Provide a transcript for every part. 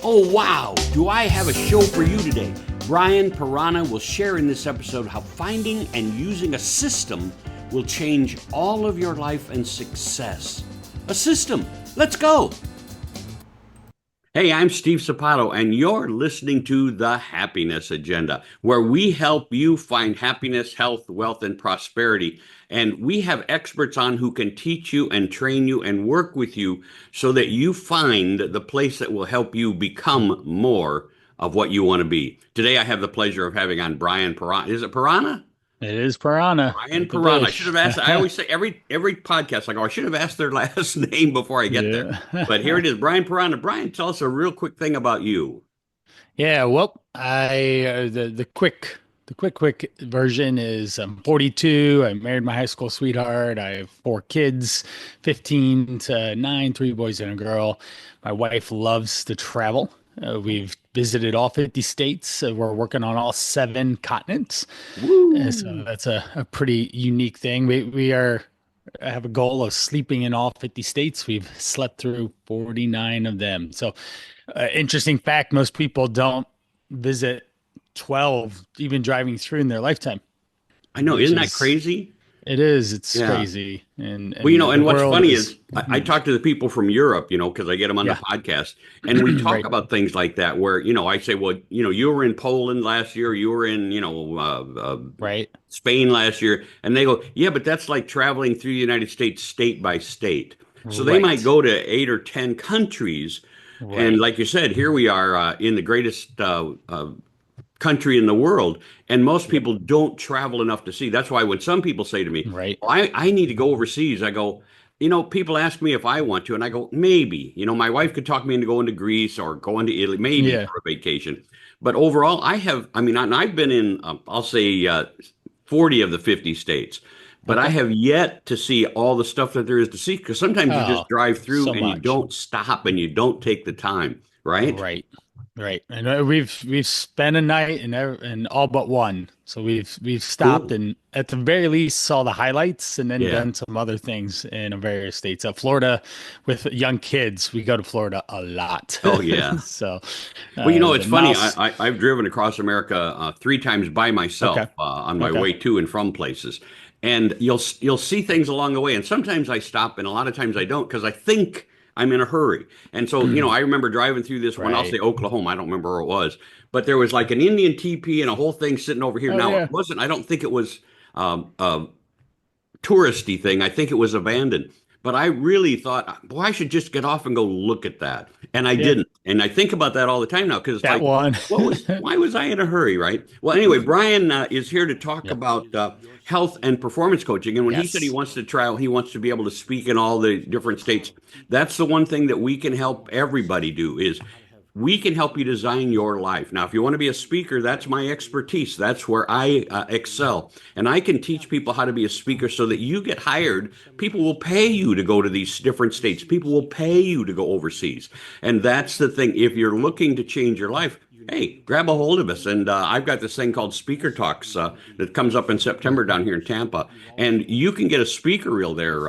Oh, wow! Do I have a show for you today? Brian Parana will share in this episode how finding and using a system will change all of your life and success. A system. Let's go! Hey, I'm Steve Sapato, and you're listening to The Happiness Agenda, where we help you find happiness, health, wealth, and prosperity. And we have experts on who can teach you and train you and work with you so that you find the place that will help you become more of what you want to be. Today, I have the pleasure of having on Brian Parana. Is it Parana? It is Parana. Brian Parana. I should have asked. I always say every podcast, I go, I should have asked their last name before I get there. But here it is, Brian Parana. Brian, tell us a real quick thing about you. Yeah, well, the quick version is I'm 42. I married my high school sweetheart. I have 4 kids, 15 to 9, 3 boys and a girl. My wife loves to travel. We've visited all 50 states. We're working on all 7 continents. So that's a pretty unique thing. I have a goal of sleeping in all 50 states. We've slept through 49 of them. So interesting fact, most people don't visit 12, even driving through in their lifetime. I know. Isn't that crazy? It is. It's crazy. And well, and what's funny is I talk to the people from Europe, because I get them on the podcast, and we talk about things like that where, I say, well, you were in Poland last year, you were in, Spain last year. And they go, yeah, but that's like traveling through the United States state by state. So they might go to 8 or 10 countries. Right. And like you said, here we are in the greatest country in the world, and most people don't travel enough to see. That's why when some people say to me, I need to go overseas, I go, people ask me if I want to, and I go, maybe. My wife could talk me into going to Greece or going to Italy, maybe for a vacation. But overall, I've been in, I'll say 40 of the 50 states. But I have yet to see all the stuff that there is to see, because sometimes you just drive through and you don't stop and you don't take the time, right? Right. And we've spent a night and all but one. So we've stopped and at the very least saw the highlights and then done some other things in various states. Florida, with young kids, we go to Florida a lot. Oh yeah. So it's funny. I've driven across America 3 times by myself on my way to and from places. And you'll see things along the way. And sometimes I stop and a lot of times I don't, because I think I'm in a hurry. And so, I remember driving through this one, I'll say Oklahoma, I don't remember where it was, but there was like an Indian teepee and a whole thing sitting over here. It wasn't, I don't think it was a touristy thing. I think it was abandoned. But I really thought, boy, I should just get off and go look at that. And I didn't. And I think about that all the time now, because it's why was I in a hurry, right? Well, anyway, Brian is here to talk about health and performance coaching. And when he said he wants to try, he wants to be able to speak in all the different states. That's the one thing that we can help everybody do, is we can help you design your life. Now, if you want to be a speaker, that's my expertise. That's where I excel. And I can teach people how to be a speaker so that you get hired. People will pay you to go to these different states. People will pay you to go overseas. And that's the thing. If you're looking to change your life, hey, grab a hold of us. And I've got this thing called Speaker Talks that comes up in September down here in Tampa. And you can get a speaker reel there,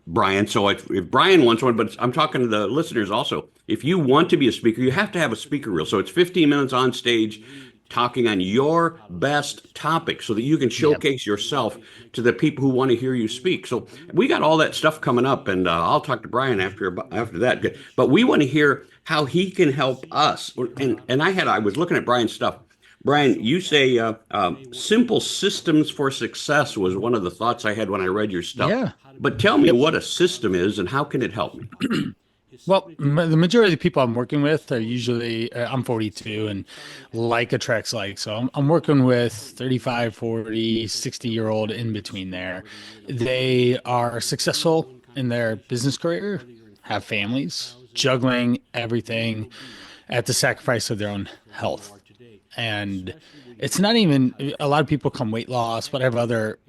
Brian. So if Brian wants one, but I'm talking to the listeners also. If you want to be a speaker, you have to have a speaker reel. So it's 15 minutes on stage talking on your best topic so that you can showcase yourself to the people who want to hear you speak. So we got all that stuff coming up, and I'll talk to Brian after that. But we want to hear how he can help us. And I was looking at Brian's stuff. Brian, you say simple systems for success was one of the thoughts I had when I read your stuff. Yeah. But tell me what a system is and how can it help me? Well, the majority of the people I'm working with are usually, I'm 42 and like attracts like. So I'm working with 35, 40, 60-year-old in between there. They are successful in their business career, have families, juggling everything at the sacrifice of their own health. And it's not even, a lot of people come weight loss, but have other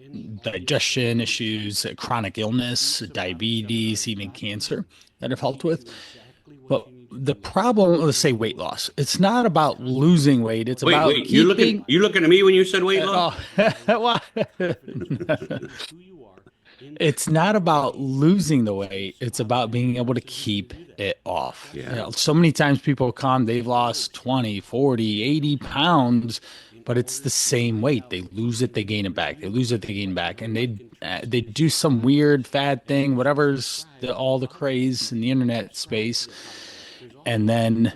digestion issues, chronic illness, diabetes, even cancer that I've helped with. But the problem, let's say weight loss, it's not about losing weight. It's about keeping... You looking at me when you said weight loss? It's not about losing the weight. It's about being able to keep it off. Yeah. So many times people come, they've lost 20, 40, 80 pounds, but it's the same weight. They lose it, they gain it back. They lose it, they gain it back. And they do some weird fad thing, whatever's all the craze in the internet space. And then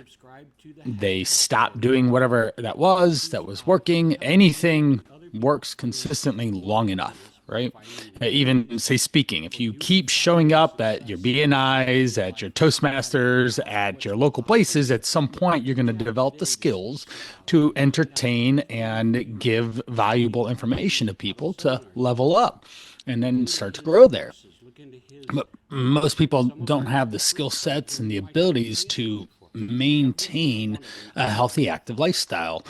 they stop doing whatever that was working. Anything works consistently long enough, right? Even say speaking, if you keep showing up at your BNIs, at your Toastmasters, at your local places, at some point you're going to develop the skills to entertain and give valuable information to people to level up and then start to grow there. But most people don't have the skill sets and the abilities to maintain a healthy, active lifestyle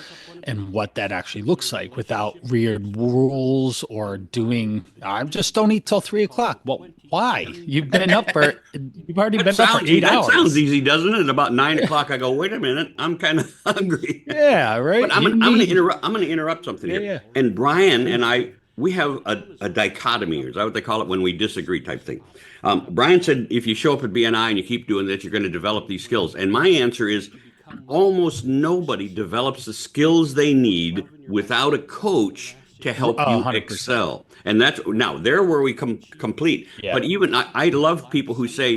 and what that actually looks like without weird rules or doing, I just don't eat till 3 o'clock. Well, why? You've already been up for 8 hours. That sounds easy, doesn't it? About 9 o'clock, I go, wait a minute, I'm kind of hungry. Yeah, right. But I'm going to interrupt something here. Yeah. And Brian and I, we have a dichotomy. Is that what they call it when we disagree type thing? Brian said, if you show up at BNI and you keep doing that, you're going to develop these skills. And my answer is almost nobody develops the skills they need without a coach to help you 100%. excel. And that's now there where we complete. Yeah. But even I love people who say,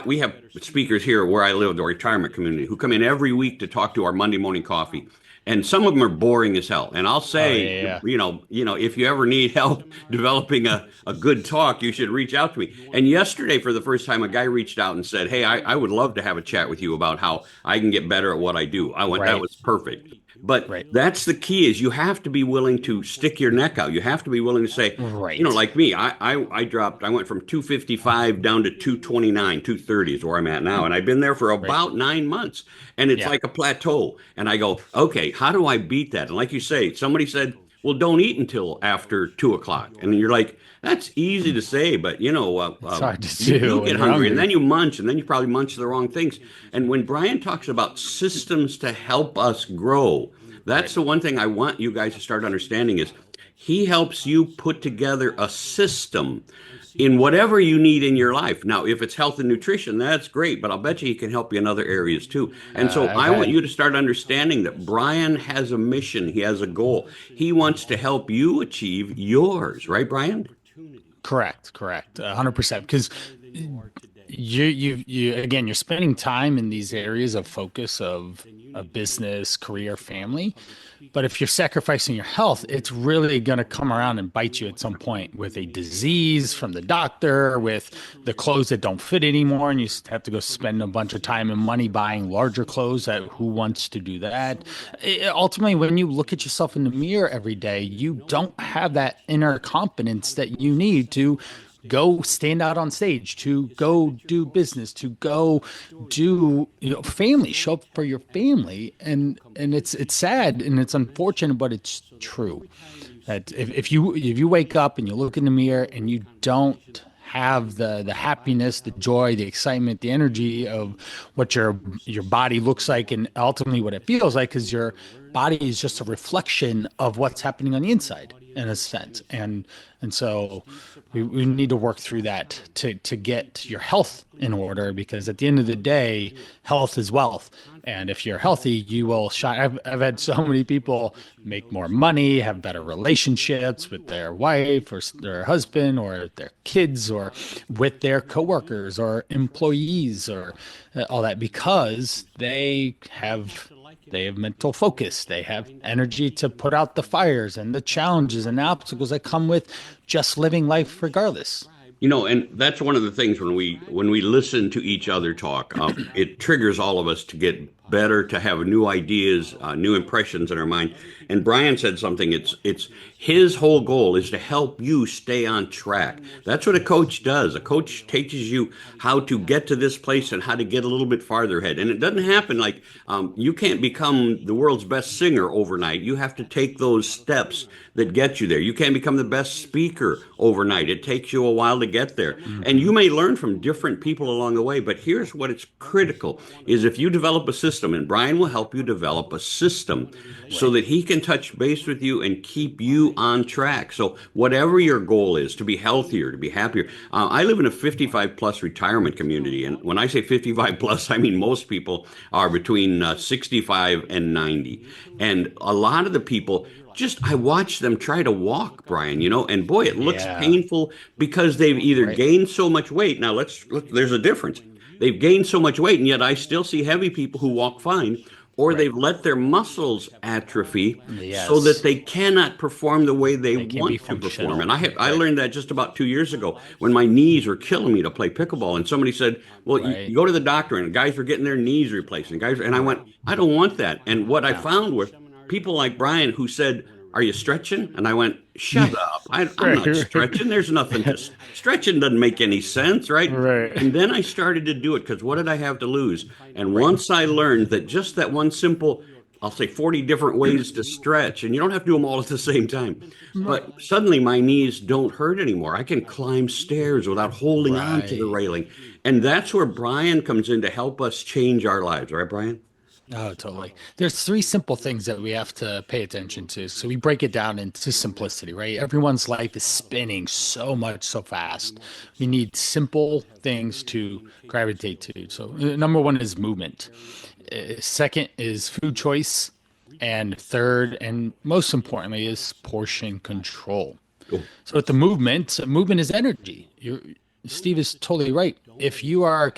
we have speakers here where I live, the retirement community, who come in every week to talk to our Monday morning coffee. And some of them are boring as hell. And I'll say, if you ever need help developing a good talk, you should reach out to me. And yesterday, for the first time, a guy reached out and said, hey, I would love to have a chat with you about how I can get better at what I do. That was perfect. But that's the key is you have to be willing to stick your neck out. You have to be willing to say, like me, I went from 255 down to 229, 230 is where I'm at now. And I've been there for about 9 months. And it's like a plateau. And I go, okay, how do I beat that? And like you say, somebody said, well, don't eat until after 2 o'clock. And you're like, that's easy to say, but it's hard to do. You get hungry and then you munch and then you probably munch the wrong things. And when Brian talks about systems to help us grow, that's the one thing I want you guys to start understanding is he helps you put together a system in whatever you need in your life. Now, if it's health and nutrition, that's great, but I'll bet you he can help you in other areas too. And so I want you to start understanding that Brian has a mission. He has a goal. He wants to help you achieve yours, right, Brian? Correct. 100%. Because you're spending time in these areas of focus of business, career, family. But if you're sacrificing your health, it's really going to come around and bite you at some point with a disease from the doctor, with the clothes that don't fit anymore. And you have to go spend a bunch of time and money buying larger clothes. Who wants to do that? Ultimately, when you look at yourself in the mirror every day, you don't have that inner confidence that you need to go stand out on stage, to go do business, to go do family, show up for your family. And it's sad and it's unfortunate, but it's true that if you wake up and you look in the mirror and you don't have the happiness, the joy, the excitement, the energy of what your body looks like and ultimately what it feels like, because your body is just a reflection of what's happening on the inside in a sense. And so we need to work through that to get your health in order, because at the end of the day, health is wealth. And if you're healthy, you will shine. I've had so many people make more money, have better relationships with their wife or their husband or their kids or with their coworkers or employees or all that, because they have mental focus. They have energy to put out the fires and the challenges and the obstacles that come with just living life regardless. And that's one of the things when we listen to each other talk, it triggers all of us to get better, to have new ideas, new impressions in our mind. And Brian said something, it's his whole goal is to help you stay on track. That's what a coach does. A coach teaches you how to get to this place and how to get a little bit farther ahead. And it doesn't happen like you can't become the world's best singer overnight. You have to take those steps that get you there. You can't become the best speaker overnight. It takes you a while to get there. And you may learn from different people along the way, but here's what it's critical is if you develop a system system, and Brian will help you develop a system so that he can touch base with you and keep you on track. So whatever your goal is, to be healthier, to be happier. I live in a 55 plus retirement community. And when I say 55 plus, I mean most people are between 65 and 90. And a lot of the people, I watch them try to walk, Brian, and boy, it looks painful because they've either gained so much weight. Now there's a difference. They've gained so much weight, and yet I still see heavy people who walk fine, or they've let their muscles atrophy so that they cannot perform the way they want to perform. And I learned that just about 2 years ago when my knees were killing me to play pickleball. And somebody said, well, you go to the doctor, and guys were getting their knees replaced. And I went, I don't want that. And what I found was people like Brian who said, are you stretching? And I went, shut up. I'm not stretching. There's nothing to stretching doesn't make any sense, right? And then I started to do it because what did I have to lose? And once I learned that just that one simple, I'll say 40 different ways to stretch, and you don't have to do them all at the same time. But suddenly my knees don't hurt anymore. I can climb stairs without holding on to the railing. And that's where Brian comes in to help us change our lives. Right, Brian? Oh, totally. There's 3 simple things that we have to pay attention to. So we break it down into simplicity, right? Everyone's life is spinning so much, so fast. We need simple things to gravitate to. So number 1 is movement. Second is food choice. And third, and most importantly, is portion control. Cool. So with the movement is energy. Steve is totally right. If you are,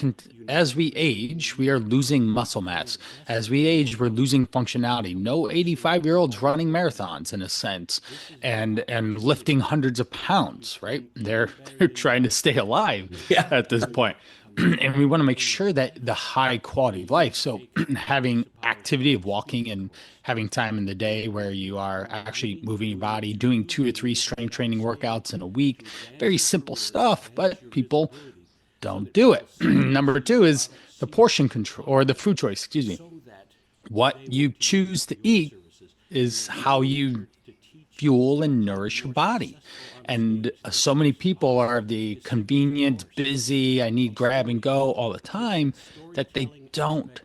as we age, we are losing muscle mass. As we age, we're losing functionality. No 85-year-olds running marathons in a sense, and lifting hundreds of pounds, right? They're trying to stay alive at this point. And we want to make sure that the high quality of life. So having activity of walking and having time in the day where you are actually moving your body, doing 2 or 3 strength training workouts in a week, very simple stuff, but people don't do it. Number 2 is the portion control, or the food choice, excuse me. What you choose to eat is how you fuel and nourish your body. And so many people are the convenient, busy, I need grab and go all the time, that they don't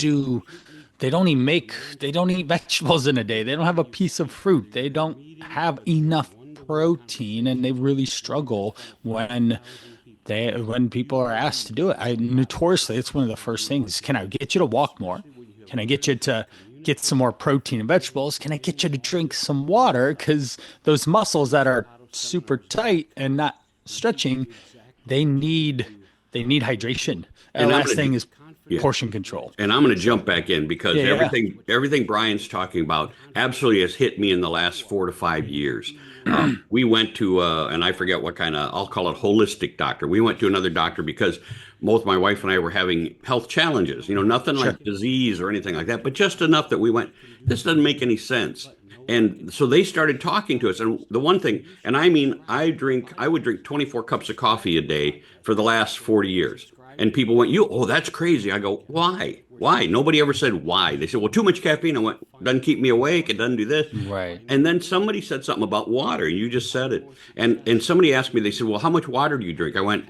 eat vegetables in a day. They don't have a piece of fruit. They don't have enough protein, and they really struggle when people are asked to do it. Notoriously, it's one of the first things. Can I get you to walk more? Can I get you to get some more protein and vegetables? Can I get you to drink some water? Because those muscles that are super tight and not stretching, they need hydration. And the last thing is portion control. And I'm going to jump back in because everything Brian's talking about absolutely has hit me in the last 4 to 5 years. We went to, and I forget what kind of, I'll call it holistic doctor. We went to another doctor because both my wife and I were having health challenges, nothing like disease or anything like that, but just enough that we went, this doesn't make any sense. And so they started talking to us. And the one thing, and I mean, I would drink 24 cups of coffee a day for the last 40 years. And people went, that's crazy. I go, why? Why? Nobody ever said why. They said, well, too much caffeine. I went, doesn't keep me awake. It doesn't do this. Right. And then somebody said something about water. You just said it. And somebody asked me, they said, well, how much water do you drink? I went,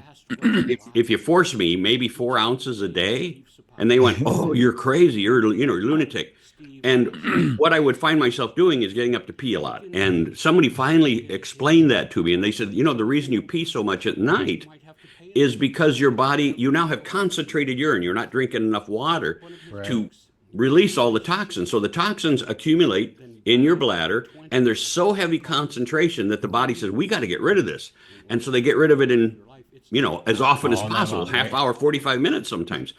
if you force me, maybe 4 ounces a day. And they went, oh, you're crazy. You're a lunatic. And what I would find myself doing is getting up to pee a lot. And somebody finally explained that to me. And they said, the reason you pee so much at night is because your body, you now have concentrated urine. You're not drinking enough water to release all the toxins. So the toxins accumulate in your bladder, and there's so heavy concentration that the body says, we got to get rid of this. And so they get rid of it in, as often as possible, half hour, 45 minutes sometimes.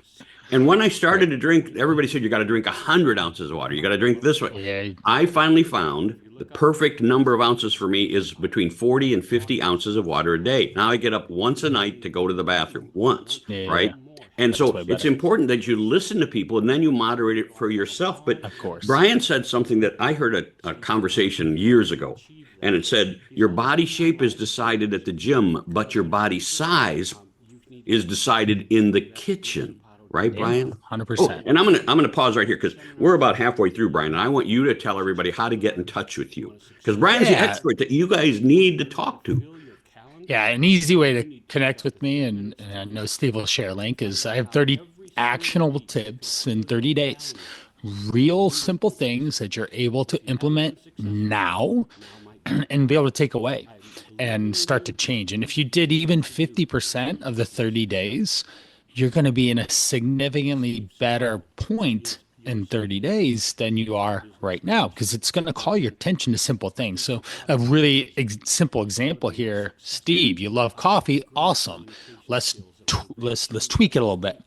And when I started to drink, everybody said, you got to drink 100 ounces of water. You got to drink this way. Yeah. I finally found the perfect number of ounces for me is between 40 and 50 ounces of water a day. Now I get up once a night to go to the bathroom once, right? And so it's important that you listen to people and then you moderate it for yourself. But of course, Brian said something that I heard a conversation years ago. And it said, your body shape is decided at the gym, but your body size is decided in the kitchen. Right, Brian? 100%. And I'm gonna pause right here because we're about halfway through, Brian, and I want you to tell everybody how to get in touch with you because Brian's the expert that you guys need to talk to. Yeah, an easy way to connect with me, and I know Steve will share a link, is I have actionable tips in 30 days. Real simple things that you're able to implement now and be able to take away and start to change. And if you did even 50% of the 30 days, you're going to be in a significantly better point in 30 days than you are right now, because it's going to call your attention to simple things. So a really simple example here, Steve, you love coffee. Awesome. Let's tweak it a little bit.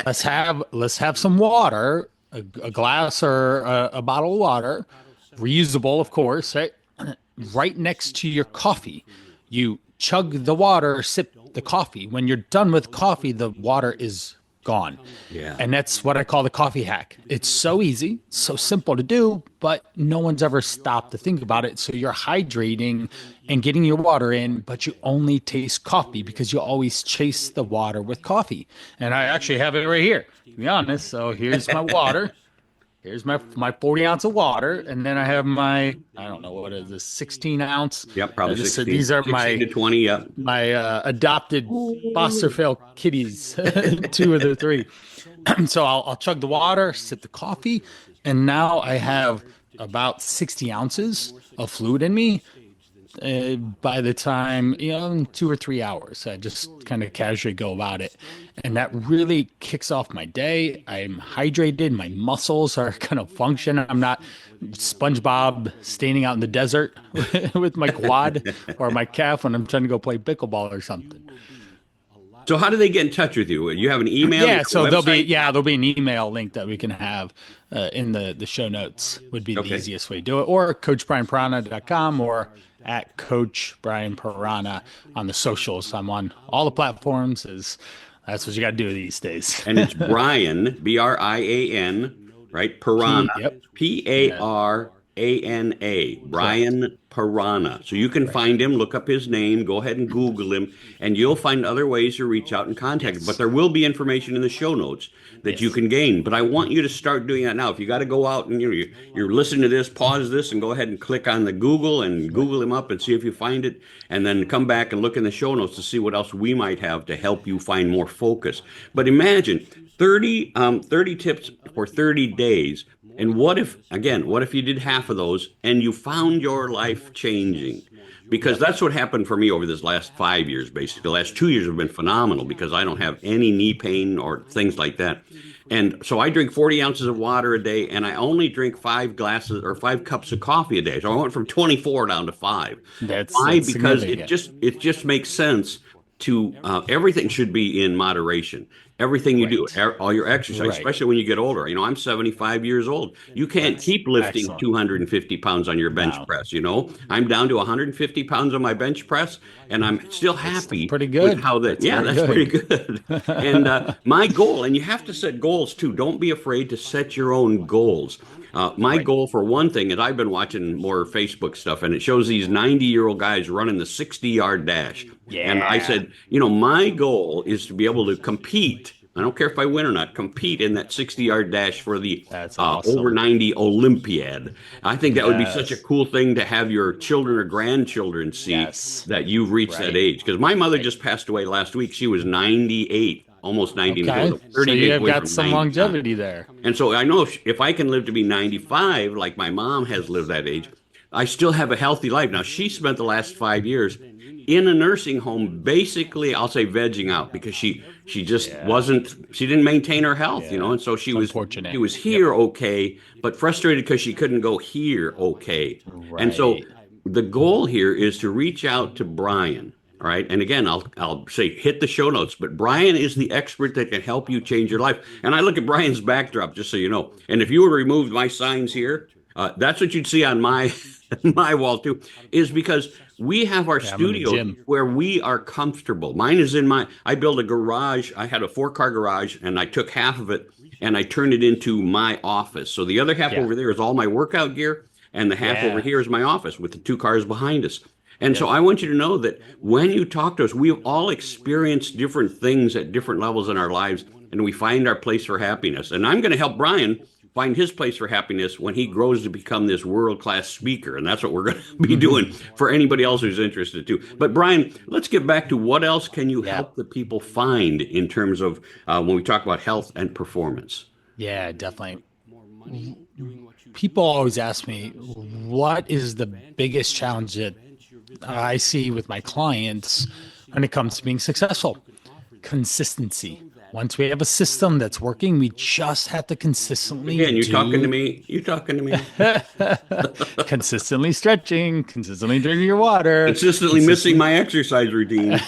Let's have some water, a glass or a bottle of water, reusable, of course, right next to your coffee. You chug the water, sip the coffee. When you're done with coffee, the water is gone. Yeah. And that's what I call the coffee hack. It's so easy, so simple to do, but no one's ever stopped to think about it. So you're hydrating and getting your water in, but you only taste coffee because you always chase the water with coffee. And I actually have it right here, to be honest. So here's my water. Here's my 40 ounce of water, and then I have my, I don't know, what is this, 16 ounce? Yep, probably 16. These are 16 to 20, yep. My adopted foster fail kitties, 2 of the 3. So I'll chug the water, sip the coffee, and now I have about 60 ounces of fluid in me. By the time, in 2 or 3 hours, I just kind of casually go about it. And that really kicks off my day. I'm hydrated. My muscles are going to function. I'm not SpongeBob standing out in the desert with my quad or my calf when I'm trying to go play pickleball or something. So how do they get in touch with you? You have an email? Yeah, so there'll be an email link that we can have in the show notes would be the easiest way to do it. Or coachbrianparana.com or at Coach Brian Parana on the socials. I'm on all the platforms. That's what you got to do these days. And it's Brian, Brian, right? Parana, Parana, Brian Parana. So you can find him, look up his name, go ahead and Google him, and you'll find other ways to reach out and contact him. But there will be information in the show notes that you can gain. But I want you to start doing that now. If you got to go out and you're listening to this, pause this and go ahead and click on the Google and Google him up and see if you find it, and then come back and look in the show notes to see what else we might have to help you find more focus. But imagine 30 tips for 30 days. And what if you did half of those and you found your life changing? Because that's what happened for me over this last 5 years, basically. The last 2 years have been phenomenal because I don't have any knee pain or things like that. And so I drink 40 ounces of water a day, and I only drink 5 glasses or 5 cups of coffee a day. So I went from 24 down to 5. Why? Because it just makes sense to everything should be in moderation. Everything you do, all your exercise, especially when you get older. I'm 75 years old. You can't keep lifting 250 pounds on your bench press. I'm down to 150 pounds on my bench press, and I'm still happy. Pretty good. With how that. That's pretty good. And my goal, and you have to set goals too. Don't be afraid to set your own goals. My goal, for one thing, is I've been watching more Facebook stuff, and it shows these 90-year-old guys running the 60-yard dash. Yeah. And I said, my goal is to be able to compete. I don't care if I win or not, compete in that 60-yard dash for the over 90 Olympiad. I think that would be such a cool thing to have your children or grandchildren see that you've reached that age. Because my mother just passed away last week. She was 98. Almost 99. Okay. So you've got some longevity there. And so I know if I can live to be 95, like my mom has lived that age, I still have a healthy life. Now, she spent the last 5 years in a nursing home, basically, I'll say vegging out, because she just she didn't maintain her health, and so she was here okay, but frustrated because she couldn't go here okay. Right. And so the goal here is to reach out to Brian. All right. And again, I'll say hit the show notes, but Brian is the expert that can help you change your life. And I look at Brian's backdrop, just so you know. And if you were to remove my signs here, that's what you'd see on my wall too, is because we have our studio where we are comfortable. Mine is I built a garage. I had a 4-car garage, and I took half of it and I turned it into my office. So the other half over there is all my workout gear, and the half over here is my office with the 2 cars behind us. And so I want you to know that when you talk to us, we've all experienced different things at different levels in our lives, and we find our place for happiness. And I'm going to help Brian find his place for happiness when he grows to become this world-class speaker. And that's what we're going to be doing for anybody else who's interested too. But Brian, let's get back to what else can you help the people find in terms of when we talk about health and performance? Yeah, definitely. People always ask me, what is the biggest challenge that I see with my clients when it comes to being successful? Consistency. Once we have a system that's working, we just have to consistently Again, you talking to me? You talking to me? consistently stretching, consistently drinking your water, Consistently missing my exercise routine.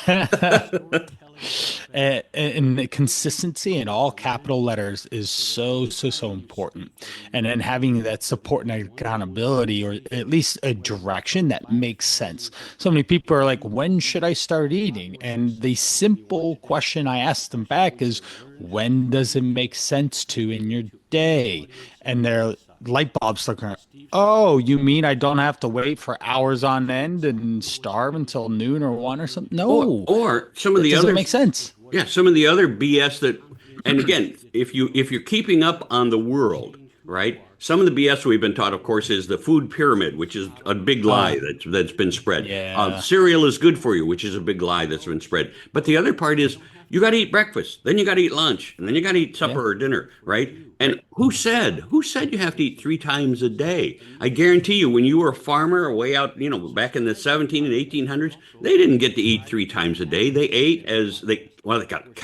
and the consistency in all capital letters is so important. And then having that support and accountability, or at least a direction that makes sense. So many people are like, when should I start eating? And the simple question I ask them back is, when does it make sense to in your day? And their light bulbs looking, oh, you mean I don't have to wait for hours on end and starve until noon or 1 or something? No. Or some of the other other make sense. Yeah, some of the other BS that, and again, if you're keeping up on the world, right? Some of the BS we've been taught, of course, is the food pyramid, which is a big lie that's been spread. Yeah. Cereal is good for you, which is a big lie that's been spread. But the other part is you got to eat breakfast, then you got to eat lunch, and then you got to eat supper or dinner, right? And who said you have to eat 3 times a day? I guarantee you, when you were a farmer way out, back in the 17 and 1800s, they didn't get to eat 3 times a day. They ate they got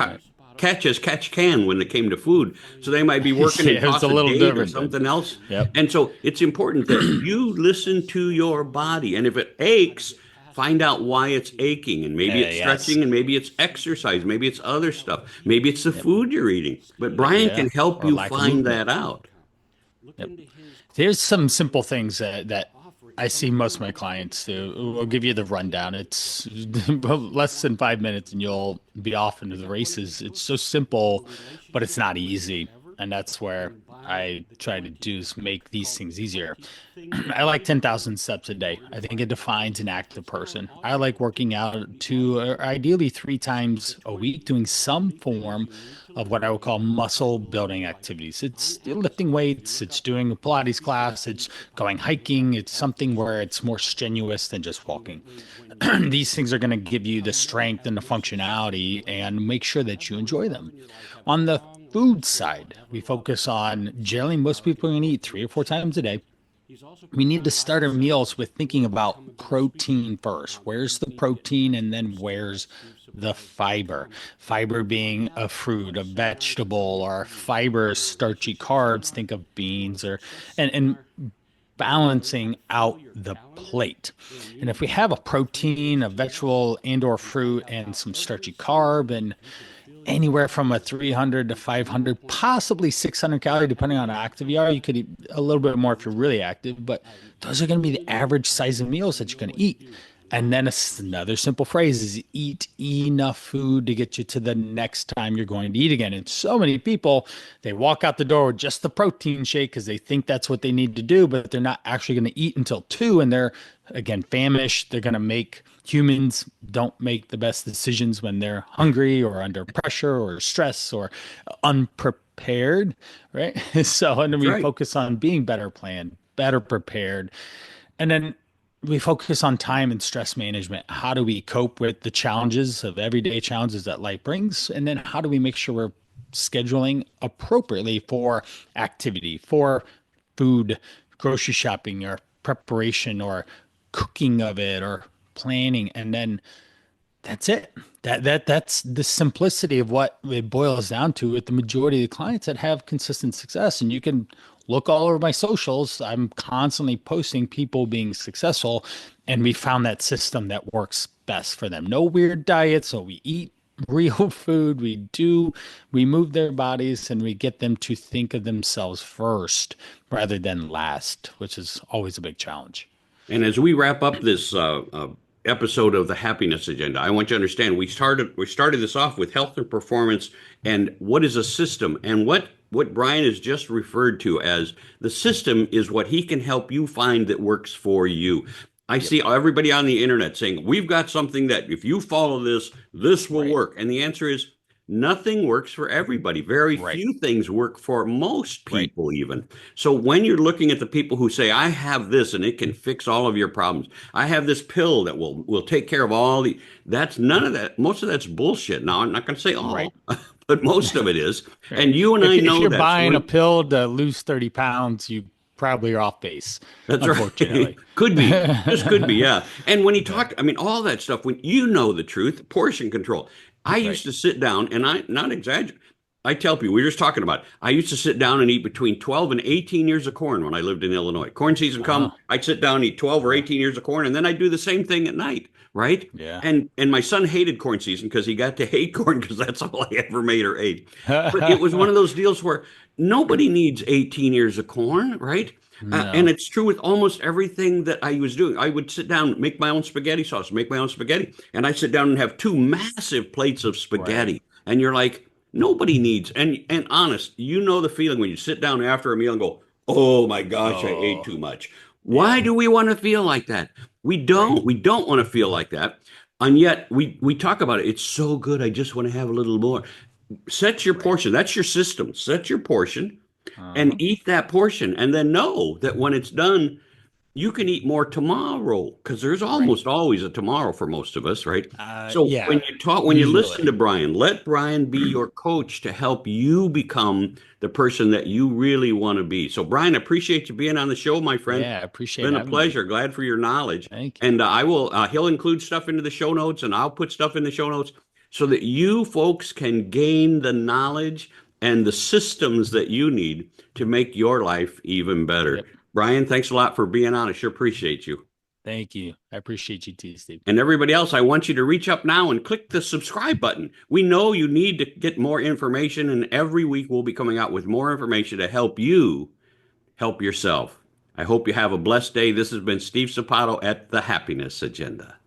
catch as catch can when it came to food. So they might be working in toss a date or something else. Yep. And so it's important that you listen to your body. And if it aches, find out why it's aching. And maybe it's stretching, and maybe it's exercise, maybe it's other stuff. Maybe it's the food you're eating. But Brian can help you find that out. Yep. Here's some simple things that I see most of my clients do. We'll give you the rundown. It's less than 5 minutes and you'll be off into the races. It's so simple, but it's not easy. And that's where I try to do is make these things easier. I like 10,000 steps a day. I think it defines an active person. I like working out 2 or ideally 3 times a week, doing some form of what I would call muscle building activities. It's lifting weights, it's doing a Pilates class, it's going hiking, it's something where it's more strenuous than just walking. These things are going to give you the strength and the functionality and make sure that you enjoy them. On the food side, we focus on generally most people are going to eat 3 or 4 times a day. We need to start our meals with thinking about protein first. Where's the protein, and then where's the fiber? Fiber being a fruit, a vegetable, or fiber, starchy carbs. Think of beans, and balancing out the plate. And if we have a protein, a vegetable, and/or fruit, and some starchy carb, and anywhere from a 300 to 500, possibly 600 calorie, depending on how active you are. You could eat a little bit more if you're really active, but those are going to be the average size of meals that you're going to eat. And then another simple phrase is eat enough food to get you to the next time you're going to eat again. And so many people, they walk out the door with just the protein shake because they think that's what they need to do, but they're not actually going to eat until 2. And they're, again, famished. They're going to make Humans don't make the best decisions when they're hungry or under pressure or stress or unprepared, right? So, and then we focus on being better planned, better prepared. And then we focus on time and stress management. How do we cope with the challenges of everyday challenges that life brings? And then how do we make sure we're scheduling appropriately for activity, for food, grocery shopping, or preparation, or cooking of it, or planning? And then that's it. That's the simplicity of what it boils down to with the majority of the clients that have consistent success. And you can look all over my socials. I'm constantly posting people being successful, and we found that system that works best for them. No weird diets. So we eat real food. We move their bodies, and we get them to think of themselves first rather than last, which is always a big challenge. And as we wrap up this episode of the Happiness Agenda, I want you to understand we started this off with health and performance and what is a system, and what Brian has just referred to as the system is what he can help you find that works for you. I see everybody on the internet saying, we've got something that if you follow this will work. And the answer is nothing works for everybody. Very Right. few things work for most Right. people, even. So when you're looking at the people who say, I have this and it can fix all of your problems, I have this pill that will take care of all that's none of that. Most of that's bullshit. Now, I'm not going to say Right. all, but most of it is. Right. And you and I If know you're that. So buying a when, pill to lose 30 pounds, you probably are off base, that's right. unfortunately. Could be. Just could be, yeah. And when he Yeah. talked, I mean, all that stuff, when you know the truth, portion control. I Right. used to sit down and I not exaggerate. I tell people, we were just talking about it. I used to sit down and eat between 12 and 18 years of corn when I lived in Illinois. Corn season come, Oh, I'd sit down and eat 12 or wow. 18 years of corn, and then I'd do the same thing at night, right? Yeah. And my son hated corn season because he got to hate corn because that's all I ever made or ate. But it was one of those deals where nobody needs 18 years of corn, right? And No. it's true with almost everything that I was doing. I would sit down, make my own spaghetti sauce, make my own spaghetti, and I sit down and have two massive plates of Right. spaghetti. And you're like, nobody needs. And honest, you know the feeling when you sit down after a meal and go, "Oh my gosh, I ate Oh, too much." yeah. Why do we want to feel like that? We Right. don't. We don't want to feel like that. And yet we talk about it. It's so good. I just want to have a little more. Set your Right. portion. That's your system. Set your portion and Uh-huh. eat that portion. And then know that when it's done, you can eat more tomorrow because there's Right. almost always a tomorrow for most of us, right? So Yeah, when you usually. listen to Brian, let Brian be your coach to help you become the person that you really want to be. So, Brian, I appreciate you being on the show, my friend. Yeah, I It's appreciate been a having me. pleasure. Glad for your knowledge. Thank you. And he'll include stuff into the show notes, and I'll put stuff in the show notes so that you folks can gain the knowledge and the systems that you need to make your life even better. Yep. Brian, thanks a lot for being on. I sure appreciate you. Thank you. I appreciate you too, Steve. And everybody else, I want you to reach up now and click the subscribe button. We know you need to get more information, and every week we'll be coming out with more information to help you help yourself. I hope you have a blessed day. This has been Steve Sapato at The Happiness Agenda.